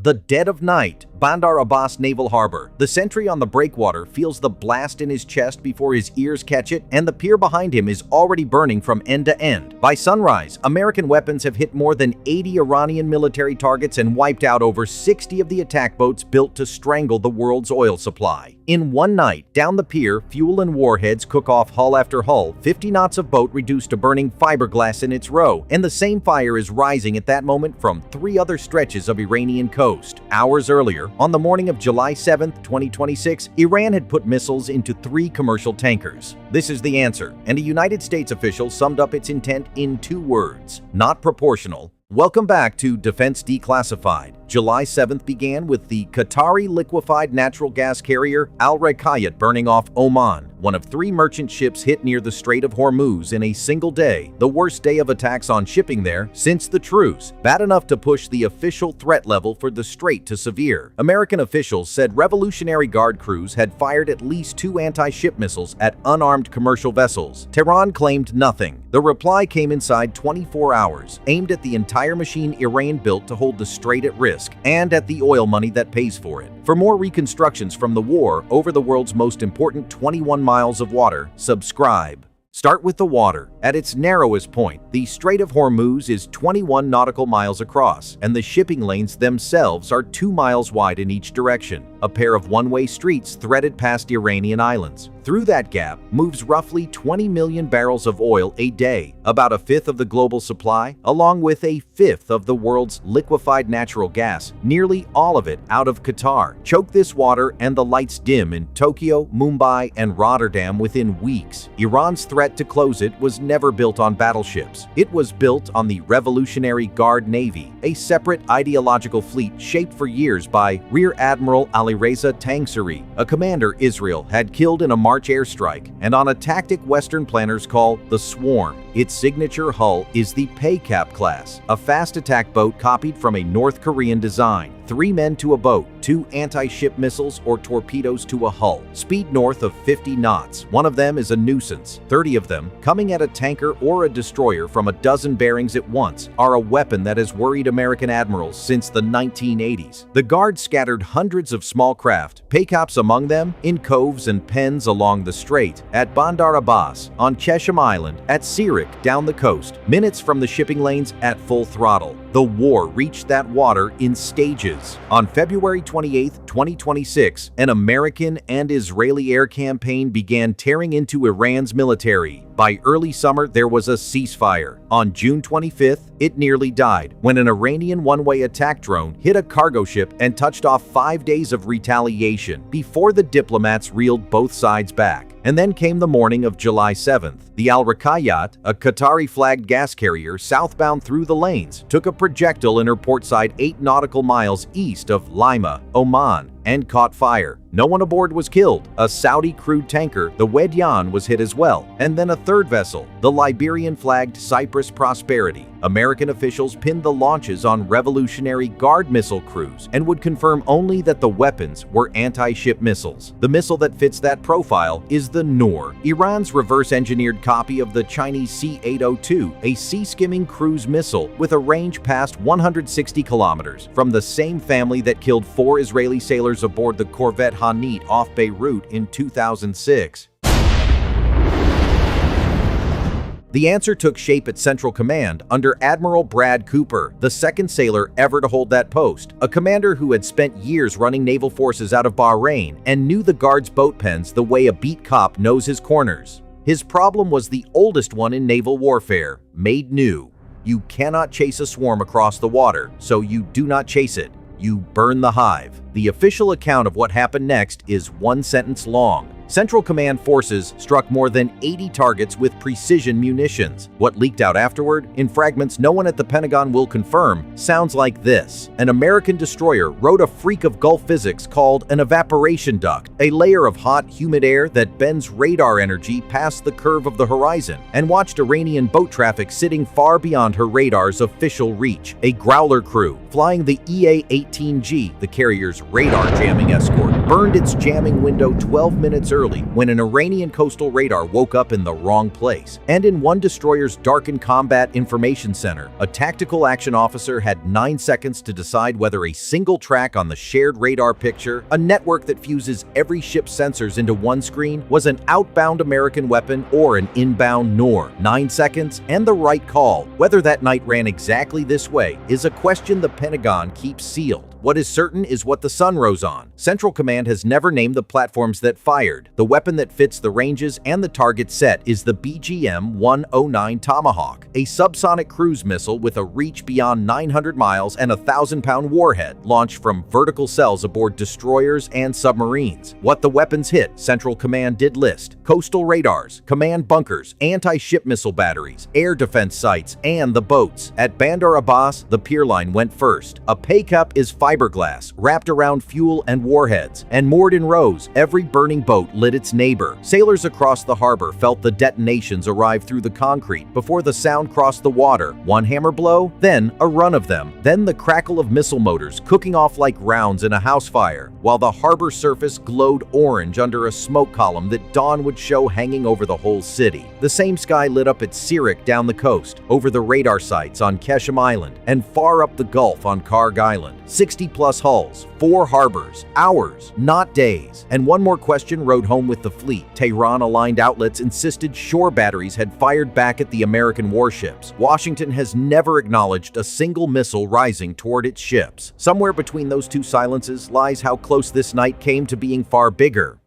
The dead of night, Bandar Abbas Naval Harbor. The sentry on the breakwater feels the blast in his chest before his ears catch it, and the pier behind him is already burning from end to end. By sunrise, American weapons have hit more than 80 Iranian military targets and wiped out over 60 of the attack boats built to strangle the world's oil supply. In one night, down the pier, fuel and warheads cook off hull after hull, 50 knots of boat reduced to burning fiberglass in its row, and the same fire is rising at that moment from 3 other stretches of Iranian coast. Hours earlier, on the morning of July 7, 2026, Iran had put missiles into 3 commercial tankers. This is the answer, and a United States official summed up its intent in 2 words: not proportional. Welcome back to Defense Declassified. July 7th began with the Qatari liquefied natural gas carrier Al Rayqayyat burning off Oman, one of 3 merchant ships hit near the Strait of Hormuz in a single day, the worst day of attacks on shipping there since the truce, bad enough to push the official threat level for the Strait to severe. American officials said Revolutionary Guard crews had fired at least 2 anti-ship missiles at unarmed commercial vessels. Tehran claimed nothing. The reply came inside 24 hours, aimed at the entire machine Iran built to hold the Strait at risk, and at the oil money that pays for it. For more reconstructions from the war over the world's most important 21 miles of water, subscribe. Start with the water. At its narrowest point, the Strait of Hormuz is 21 nautical miles across, and the shipping lanes themselves are 2 miles wide in each direction, a pair of one-way streets threaded past Iranian islands. Through that gap moves roughly 20 million barrels of oil a day, about a fifth of the global supply, along with a fifth of the world's liquefied natural gas, nearly all of it out of Qatar. Choke this water and the lights dim in Tokyo, Mumbai, and Rotterdam within weeks. Iran's threat to close it was never built on battleships. It was built on the Revolutionary Guard Navy, a separate ideological fleet shaped for years by Rear Admiral Alireza Tangsiri, a commander Israel had killed in a March airstrike, and on a tactic Western planners call the Swarm. Its signature hull is the Paycap class, a fast attack boat copied from a North Korean design. 3 men to a boat, 2 anti-ship missiles or torpedoes to a hull. Speed north of 50 knots. One of them is a nuisance. 30 of them, coming at a tanker or a destroyer from a dozen bearings at once, are a weapon that has worried American admirals since the 1980s. The Guard scattered hundreds of small craft, Paycaps among them, in coves and pens along the strait, at Bandar Abbas, on Chesham Island, at Sirik down the coast, minutes from the shipping lanes at full throttle. The war reached that water in stages. On February 28, 2026, an American and Israeli air campaign began tearing into Iran's military. By early summer, there was a ceasefire. On June 25th, it nearly died when an Iranian one-way attack drone hit a cargo ship and touched off 5 days of retaliation before the diplomats reeled both sides back. And then came the morning of July 7th. The Al Rayqayyat, a Qatari-flagged gas carrier southbound through the lanes, took a projectile in her port side 8 nautical miles east of Lima, Oman, and caught fire. No one aboard was killed. A Saudi crude tanker, the Wedyan, was hit as well, and then a 3rd vessel, the Liberian-flagged Cyprus Prosperity. American officials pinned the launches on Revolutionary Guard missile crews and would confirm only that the weapons were anti-ship missiles. The missile that fits that profile is the Noor, Iran's reverse-engineered copy of the Chinese C-802, a sea-skimming cruise missile with a range past 160 kilometers, from the same family that killed 4 Israeli sailors aboard the corvette Hanit off Beirut in 2006. The answer took shape at Central Command under Admiral Brad Cooper, the 2nd sailor ever to hold that post, a commander who had spent years running naval forces out of Bahrain and knew the Guard's boat pens the way a beat cop knows his corners. His problem was the oldest one in naval warfare, made new. You cannot chase a swarm across the water, so you do not chase it. You burn the hive. The official account of what happened next is 1 sentence long. Central Command forces struck more than 80 targets with precision munitions. What leaked out afterward, in fragments no one at the Pentagon will confirm, sounds like this. An American destroyer rode a freak of Gulf physics called an evaporation duct, a layer of hot, humid air that bends radar energy past the curve of the horizon, and watched Iranian boat traffic sitting far beyond her radar's official reach. A Growler crew, flying the EA-18G, the carrier's radar jamming escort, burned its jamming window 12 minutes early early when an Iranian coastal radar woke up in the wrong place. And in one destroyer's darkened combat information center, a tactical action officer had 9 seconds to decide whether a single track on the shared radar picture, a network that fuses every ship's sensors into one screen, was an outbound American weapon or an inbound NOR. 9 seconds and the right call. Whether that night ran exactly this way is a question the Pentagon keeps sealed. What is certain is what the sun rose on. Central Command has never named the platforms that fired. The weapon that fits the ranges and the target set is the BGM-109 Tomahawk, a subsonic cruise missile with a reach beyond 900 miles and a 1,000-pound warhead launched from vertical cells aboard destroyers and submarines. What the weapons hit, Central Command did list: coastal radars, command bunkers, anti-ship missile batteries, air defense sites, and the boats. At Bandar Abbas, the pier line went first. A pay cup is fiberglass wrapped around fuel and warheads, and moored in rows, every burning boat lit its neighbor. Sailors across the harbor felt the detonations arrive through the concrete before the sound crossed the water. One hammer blow, then a run of them, then the crackle of missile motors cooking off like rounds in a house fire, while the harbor surface glowed orange under a smoke column that dawn would show hanging over the whole city. The same sky lit up at Sirak down the coast, over the radar sites on Keshim Island, and far up the Gulf on Karg Island. 60-plus hulls, 4 harbors, hours, not days. And one more question rode home with the fleet. Tehran-aligned outlets insisted shore batteries had fired back at the American warships. Washington has never acknowledged a single missile rising toward its ships. Somewhere between those two silences lies how close this night came to being far bigger.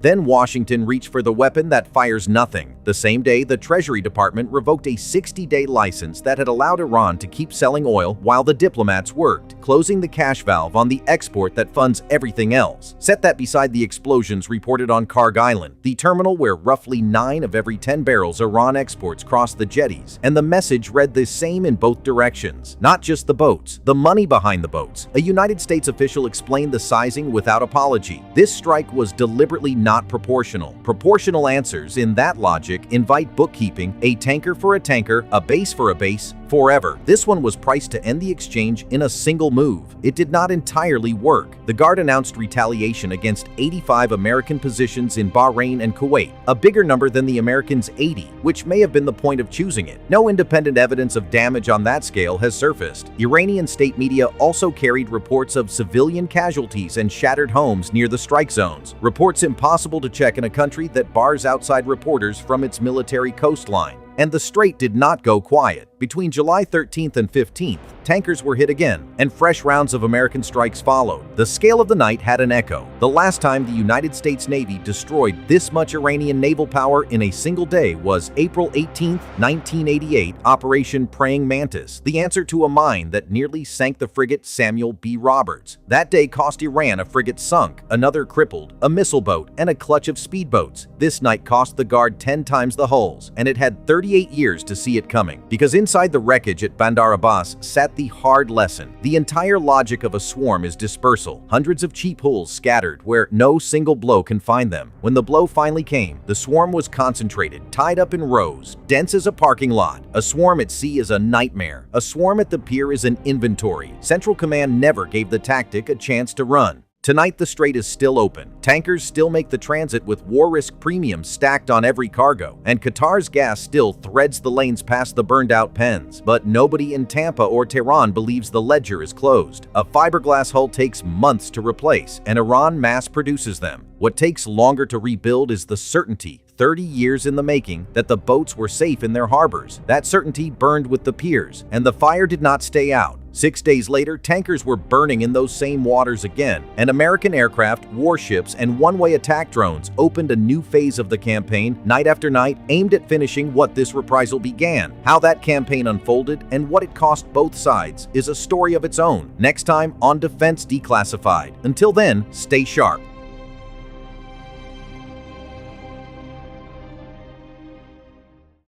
Then Washington reached for the weapon that fires nothing. The same day, the Treasury Department revoked a 60-day license that had allowed Iran to keep selling oil while the diplomats worked, closing the cash valve on the export that funds everything else. Set that beside the explosions reported on Karg Island, the terminal where roughly 9 of every 10 barrels Iran exports cross the jetties, and the message read the same in both directions. Not just the boats, the money behind the boats. A United States official explained the sizing without apology. This strike was deliberately not proportional. Proportional answers in that logic invite bookkeeping: a tanker for a tanker, a base for a base, forever. This one was priced to end the exchange in a single move. It did not entirely work. The Guard announced retaliation against 85 American positions in Bahrain and Kuwait, a bigger number than the Americans' 80, which may have been the point of choosing it. No independent evidence of damage on that scale has surfaced. Iranian state media also carried reports of civilian casualties and shattered homes near the strike zones, reports impossible to check in a country that bars outside reporters from its military coastline. And the Strait did not go quiet. Between July 13th and 15th, tankers were hit again, and fresh rounds of American strikes followed. The scale of the night had an echo. The last time the United States Navy destroyed this much Iranian naval power in a single day was April 18th, 1988, Operation Praying Mantis, the answer to a mine that nearly sank the frigate Samuel B. Roberts. That day cost Iran a frigate sunk, another crippled, a missile boat, and a clutch of speedboats. This night cost the Guard 10 times the hulls, and it had 38 years to see it coming. Because inside the wreckage at Bandar Abbas sat the hard lesson. The entire logic of a swarm is dispersal. Hundreds of cheap hulls scattered where no single blow can find them. When the blow finally came, the swarm was concentrated, tied up in rows, dense as a parking lot. A swarm at sea is a nightmare. A swarm at the pier is an inventory. Central Command never gave the tactic a chance to run. Tonight, the Strait is still open. Tankers still make the transit with war risk premiums stacked on every cargo, and Qatar's gas still threads the lanes past the burned-out pens. But nobody in Tampa or Tehran believes the ledger is closed. A fiberglass hull takes months to replace, and Iran mass produces them. What takes longer to rebuild is the certainty, 30 years in the making, that the boats were safe in their harbors. That certainty burned with the piers, and the fire did not stay out. 6 days later, tankers were burning in those same waters again, and American aircraft, warships, and one-way attack drones opened a new phase of the campaign, night after night, aimed at finishing what this reprisal began. How that campaign unfolded and what it cost both sides is a story of its own. Next time on Defense Declassified. Until then, stay sharp.